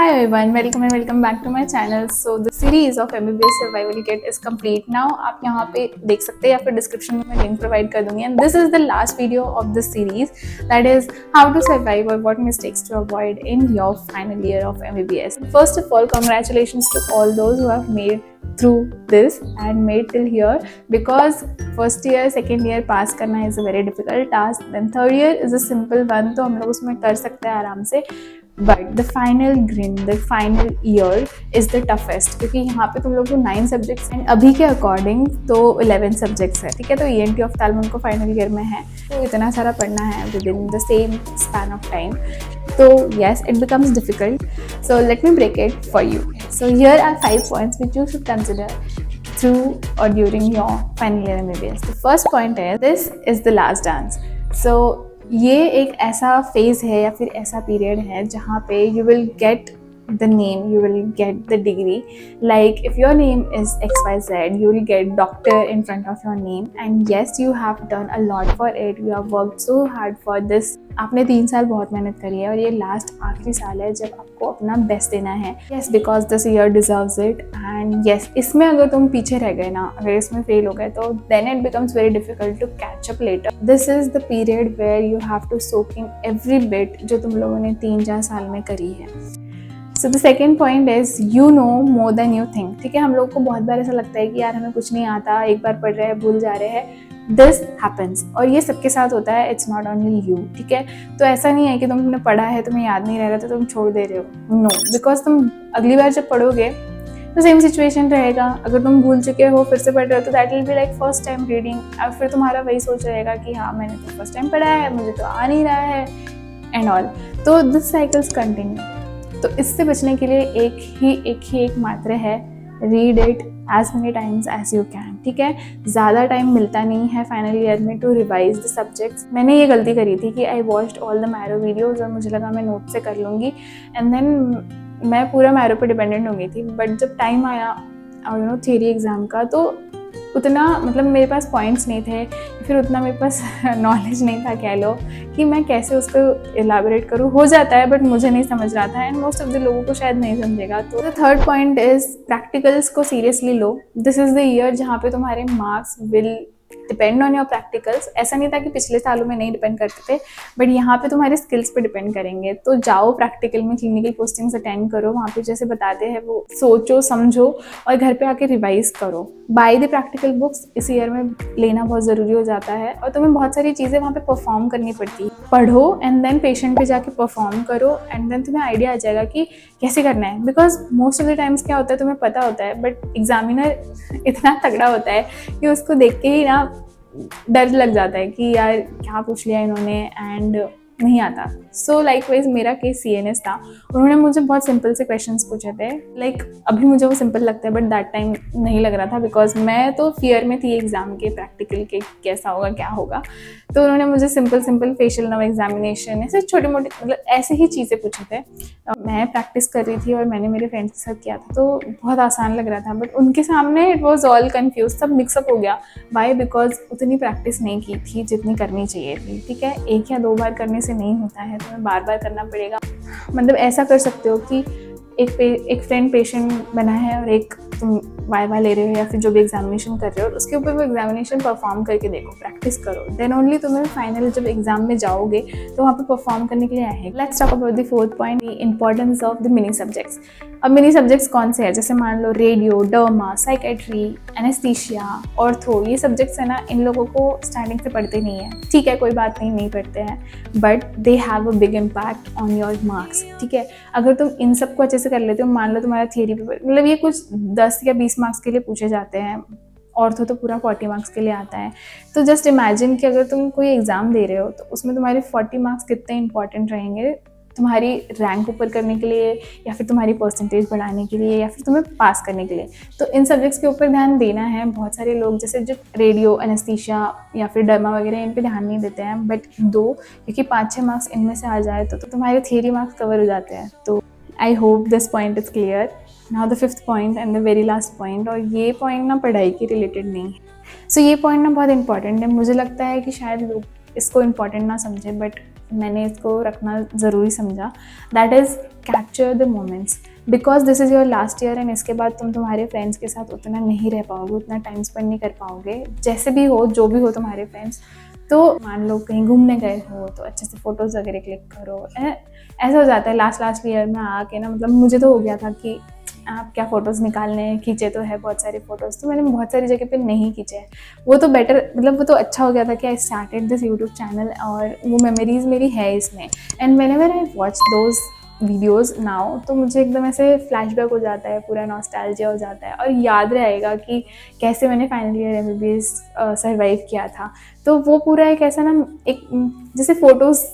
Hi everyone, welcome and welcome back to my channel. So the series of MBBS Survival Kit is complete now. आप यहाँ पे देख सकते हैं या फिर डिस्क्रिप्शन में मैं लिंक प्रोवाइड कर दूंगी. And this is the last video of this series, that is how to survive or what mistakes to avoid in your final year of MBBS. First of all, congratulations to all those who have made through this and made till here, because first year second year pass करना is a very difficult task. Then third year is a simple one, तो हम लोग उसमें कर सकते हैं आराम से. But the final green, the final year is the toughest, क्योंकि यहाँ पे तुम लोग को 9 सब्जेक्ट्स हैं अभी के अकॉर्डिंग, तो 11 सब्जेक्ट्स है. ठीक है, तो ENT ऑफ्थाल्मो को फाइनल ईयर में है, तो इतना सारा पढ़ना है within the same span of time. तो yes, it becomes difficult. So let me break it for you. So here are 5 points which you should consider through or during your final year MBBS. The first point is, this is the last dance. So ये एक ऐसा phase है या फिर ऐसा period है जहाँ पे you will get the name, you will get the degree. Like if your name is XYZ, you will get doctor in front of your name. And yes, you have done a lot for it. You have worked so hard for this. आपने 3 साल बहुत मेहनत करी है और ये last आखिरी साल है जब आपको अपना बेस्ट देना है. Yes, because this year deserves it. And yes, इसमें अगर तुम पीछे रह गए ना, अगर इसमें फेल हो गए, तो then it becomes very difficult to catch up later. This is the period where you have to soak in every bit जो तुम लोगों ने 3-4 साल में करी है. So the second point is, you know more than you think. ठीक है, हम लोग को बहुत बार ऐसा लगता है कि यार हमें कुछ नहीं आता, एक बार पढ़ रहे हैं भूल जा रहे हैं. दिस हैपन्स, और ये सबके साथ होता है. It's not only you. ठीक है, तो ऐसा नहीं है कि तुमने पढ़ा है, तुम्हें याद नहीं रह रहा तो तुम छोड़ दे रहे हो. नो, बिकॉज तुम अगली बार जब पढ़ोगे तो सेम सिचुएशन रहेगा. अगर तुम भूल चुके हो फिर से पढ़ रहे हो तो that will be like first time reading. अब फिर तुम्हारा वही सोच रहेगा कि हाँ मैंने तो फर्स्ट टाइम पढ़ा है, मुझे तो आ नहीं रहा है एंड ऑल. तो दिस साइकिल्स कंटिन्यू. तो इससे बचने के लिए एक मात्र है, read it as many times as you can. ठीक है, ज़्यादा टाइम मिलता नहीं है फाइनल ईयर में टू रिवाइज द सब्जेक्ट्स. मैंने ये गलती करी थी कि I watched all the Marrow videos और मुझे लगा मैं नोट से कर लूँगी, एंड देन मैं पूरा मैरो पे डिपेंडेंट हो गई थी. बट जब टाइम आया और थियरी एग्ज़ाम का, तो उतना मतलब मेरे पास पॉइंट्स नहीं थे, फिर उतना मेरे पास नॉलेज नहीं था, कह लो, कि मैं कैसे उसको एलाबोरेट करूँ. हो जाता है बट मुझे नहीं समझ रहा था, एंड मोस्ट ऑफ द लोगों को शायद नहीं समझेगा. तो the third point is, practicals को सीरियसली लो. दिस इज़ द ईयर जहाँ पे तुम्हारे marks will depend on your practicals. ऐसा नहीं था कि पिछले सालों में नहीं डिपेंड करते थे, बट यहाँ पे तुम्हारे स्किल्स पे डिपेंड करेंगे. तो जाओ प्रैक्टिकल में, क्लिनिकल पोस्टिंग्स अटेंड करो, वहाँ पे जैसे बताते हैं वो सोचो समझो और घर पे आके रिवाइज करो. बाय द प्रैक्टिकल बुक्स इस ईयर में लेना बहुत ज़रूरी हो जाता है, और तुम्हें बहुत सारी चीज़ें वहाँ पे परफॉर्म करनी पड़ती है. पढ़ो एंड देन पेशेंट पे जाके परफॉर्म करो, एंड देन तुम्हें आइडिया आ जाएगा कि कैसे करना है. Because most of the times क्या होता है तुम्हें पता होता है, बट एग्जामिनर इतना तगड़ा होता है कि उसको देख के ही ना डर लग जाता है कि यार क्या पूछ लिया इन्होंने, एंड नहीं आता. सो लाइकवाइज मेरा केस CNS था. उन्होंने मुझे बहुत सिंपल से क्वेश्चंस पूछे थे. लाइक अभी मुझे वो सिंपल लगता है, बट दैट टाइम नहीं लग रहा था, बिकॉज मैं तो फियर में थी एग्ज़ाम के, प्रैक्टिकल के कैसा होगा क्या होगा. तो उन्होंने मुझे सिंपल फेशियल नर्व एग्जामिनेशन, ऐसे छोटे मोटे मतलब ऐसे ही चीज़ें पूछे थे. मैं प्रैक्टिस कर रही थी और मैंने मेरे फ्रेंड्स के साथ किया था, तो बहुत आसान लग रहा था. बट उनके सामने इट वॉज ऑल कन्फ्यूज, सब मिक्सअप हो गया. वाई? बिकॉज उतनी प्रैक्टिस नहीं की थी जितनी करनी चाहिए थी. ठीक है, 1 या 2 बार करने से नहीं होता है, तुम्हें बार बार करना पड़ेगा. मतलब ऐसा कर सकते हो कि एक फ्रेंड पेशेंट बना है और एक तुम वाइवा ले रहे हो या फिर जो भी एग्जामिनेशन कर रहे हो, उसके ऊपर वो एग्जामिनेशन परफॉर्म करके देखो, प्रैक्टिस करो. देन ओनली तुम्हें फाइनल जब एग्जाम में जाओगे तो वहाँ पे परफॉर्म करने के लिए आएगा. Let's talk about the fourth point, the importance of the mini subjects. अब मिनी सब्जेक्ट्स कौन से हैं? जैसे मान लो radio, derma, psychiatry, anaesthesia, ortho, ये सब्जेक्ट्स है ना, इन लोगों को स्टार्टिंग से पढ़ते नहीं है. ठीक है, कोई बात नहीं पढ़ते हैं, but they have a big impact on your marks. ठीक है, अगर तुम इन सबको अच्छे से कर लेते हो, मान लो तुम्हारा थियरी पेपर, मतलब ये कुछ 10 या 20 मार्क्स के लिए पूछे जाते हैं, ऑर्थो तो पूरा 40 मार्क्स के लिए आता है. तो जस्ट इमेजिन कि अगर तुम कोई एग्ज़ाम दे रहे हो तो उसमें तुम्हारे 40 मार्क्स कितने इंपॉर्टेंट रहेंगे तुम्हारी रैंक ऊपर करने के लिए, या फिर तुम्हारी परसेंटेज बढ़ाने के लिए, या फिर तुम्हें पास करने के लिए. तो इन सब्जेक्ट्स के ऊपर ध्यान देना है. बहुत सारे लोग जैसे जो रेडियो, एनेस्थीसिया या फिर डर्मा वगैरह इन पे ध्यान नहीं देते हैं, बट क्योंकि 5-6 मार्क्स इनमें से आ जाए तो तुम्हारे थियरी मार्क्स कवर हो जाते हैं. तो I hope this point is clear. Now the fifth point and the very last point, और ये पॉइंट ना पढ़ाई के रिलेटेड नहीं है. सो ये पॉइंट ना बहुत इंपॉर्टेंट है. मुझे लगता है कि शायद लोग इसको इम्पॉर्टेंट ना समझें, बट मैंने इसको रखना ज़रूरी समझा, that is capture the moments, because this is your last year and इसके बाद तुम तुम्हारे फ्रेंड्स के साथ उतना नहीं रह पाओगे, उतना टाइम स्पेंड नहीं कर पाओगे, जैसे भी हो जो भी हो तुम्हारे फ्रेंड्स। तो मान लो कहीं घूमने गए हो तो अच्छे से फ़ोटोज़ वगैरह क्लिक करो। ऐसा हो जाता है लास्ट ईयर में आके ना, मतलब मुझे तो हो गया था कि आप क्या फ़ोटोज़ निकालने हैं, खींचे तो है बहुत सारे फ़ोटोज़, तो मैंने बहुत सारी जगह पे नहीं खींचे हैं। वो तो बेटर, मतलब वो तो अच्छा हो गया था कि I started this YouTube channel और वो मेमोरीज़ मेरी है इसमें। And whenever I watch those videos now, तो मुझे एकदम ऐसे फ्लैशबैक हो जाता है, पूरा नॉस्टैल्जिया हो जाता है और याद रहेगा कि कैसे मैंने फाइनल ईयर MBBS सर्वाइव किया था। तो वो पूरा एक ऐसा ना, एक जैसे फ़ोटोज़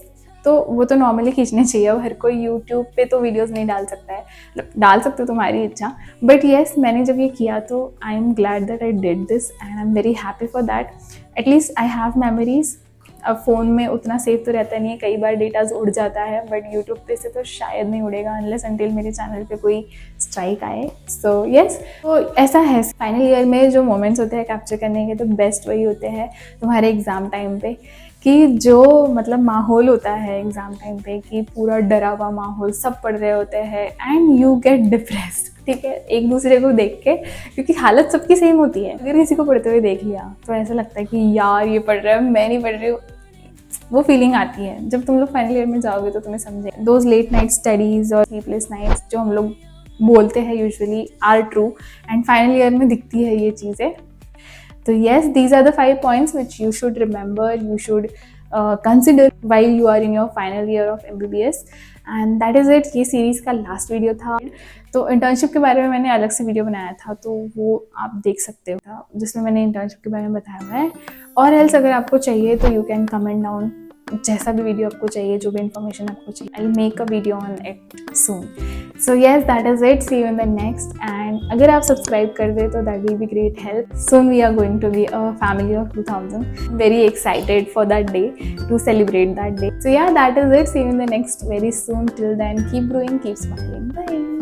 तो वो तो नॉर्मली खींचने चाहिए, हर कोई यूट्यूब पे तो वीडियोस नहीं डाल सकता है, मतलब डाल सकते हो तुम्हारी इच्छा, बट येस मैंने जब ये किया तो I am glad that I did this and I am very happy for that. At least I have memories. अब फ़ोन में उतना सेफ तो रहता नहीं है, कई बार डेटाज उड़ जाता है, बट यूट्यूब पे से तो शायद नहीं उड़ेगा अनलेस अनटिल मेरे चैनल पे कोई स्ट्राइक आए। सो येस, तो ऐसा है फाइनल ईयर में जो मोमेंट्स होते हैं कैप्चर करने के, तो बेस्ट वही होते हैं तुम्हारे एग्ज़ाम टाइम पे, कि जो मतलब माहौल होता है एग्ज़ाम टाइम पे कि पूरा डरा हुआ माहौल, सब पढ़ रहे होते हैं एंड यू गेट डिप्रेस्ड, ठीक है, एक दूसरे को देख के, क्योंकि हालत सबकी सेम होती है। अगर किसी को पढ़ते हुए देख लिया तो ऐसा लगता है कि यार ये पढ़ रहा है, मैं नहीं पढ़ रही हूँ, वो फीलिंग आती है। जब तुम लोग फाइनल ईयर में जाओगे तो तुम्हें समझे दोज लेट नाइट स्टडीज़ और स्लीपलेस नाइट्स जो हम लोग बोलते हैं usually are true, and final year में दिखती है ये चीज़ें। So yes, these are the 5 points which you should remember, you should consider while you are in your final year of MBBS, and that is it। ये series का last video था। तो internship के बारे में मैंने अलग से वीडियो बनाया था, तो वो आप देख सकते हो, जिसमें मैंने इंटर्नशिप के बारे में बताया हुआ है। और एल्स अगर आपको चाहिए तो यू कैन कमेंट डाउन, जैसा भी वीडियो आपको चाहिए, जो भी इन्फॉर्मेशन आपको चाहिए, I will make a video on it soon. So yes, that is it, see you in the next. And अगर आप सब्सक्राइब कर दे तो that will be great help. Soon we are going to be a family of 2000, very excited for that day, to celebrate that day. So yeah, that is it, see you in the next very soon, till then keep growing, keep smiling, bye।